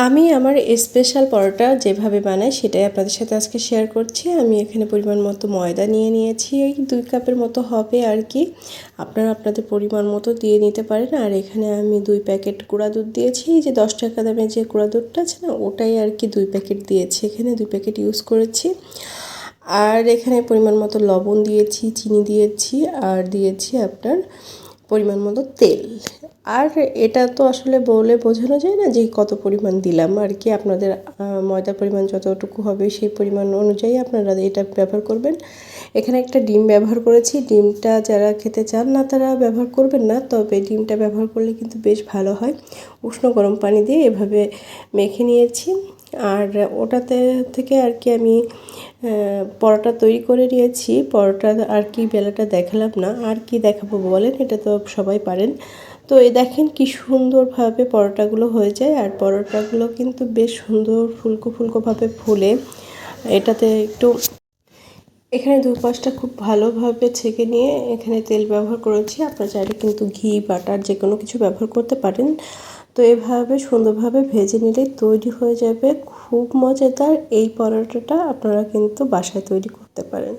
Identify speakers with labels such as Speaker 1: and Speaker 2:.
Speaker 1: আমি আমার স্পেশাল পরোটা যেভাবে বানাই সেটাই আপনাদের সাথে আজকে শেয়ার করছি। আমি এখানে পরিমাণ মতো ময়দা নিয়ে নিয়েছি, এই 2 কাপের মতো হবে আর কি। আপনারা আপনাদের পরিমাণ মতো দিয়ে নিতে পারেন। আর এখানে আমি 2 প্যাকেট গুঁড়া দুধ দিয়েছি, এই যে 10 টাকা দামের যে গুঁড়া দুধটা আছে না, ওটাই আর কি 2 প্যাকেট দিয়েছি, এখানে 2 প্যাকেট ইউজ করেছি। আর এখানে পরিমাণ মতো লবণ দিয়েছি, চিনি দিয়েছি, আর দিয়েছি আপনার পরিমাণ মতো তেল। আর এটা তো আসলে বলে বোঝানো যায় না যে কত পরিমাণ দিলাম আর কি। আপনাদের ময়দার পরিমাণ যতটুকু হবে সেই পরিমাণ অনুযায়ী আপনারা এটা ব্যবহার করবেন। এখানে একটা ডিম ব্যবহার করেছি, ডিমটা যারা খেতে চান না তারা ব্যবহার করবেন না, তবে ডিমটা ব্যবহার করলে কিন্তু বেশ ভালো হয়। উষ্ণ গরম পানি দিয়ে এভাবে মেখে নিয়েছি। আর ওটাতে থেকে আর কি আমি পরোটা তৈরি করে নিয়েছি। পরোটা আর কি বেলাটা দেখালাম না, আর কি দেখাবো বলেন, এটা তো সবাই পারেন। তো এই দেখেন কি সুন্দরভাবে পরোটাগুলো হয়ে যায়। আর পরোটাগুলো কিন্তু বেশ সুন্দর ফুলকো ফুলকোভাবে ফুলে, এটাতে একটু এখানে দুপাশটা খুব ভালোভাবে ছেঁকে নিয়ে এখানে তেল ব্যবহার করেছি। আপনারা চাইলে কিন্তু ঘি বাটার যে কোনো কিছু ব্যবহার করতে পারেন। তো এভাবে সুন্দরভাবে ভেজে নিলেই তৈরি হয়ে যাবে খুব মজাদার এই পরোটাটা। আপনারা কিন্তু বাসায় তৈরি করতে পারেন।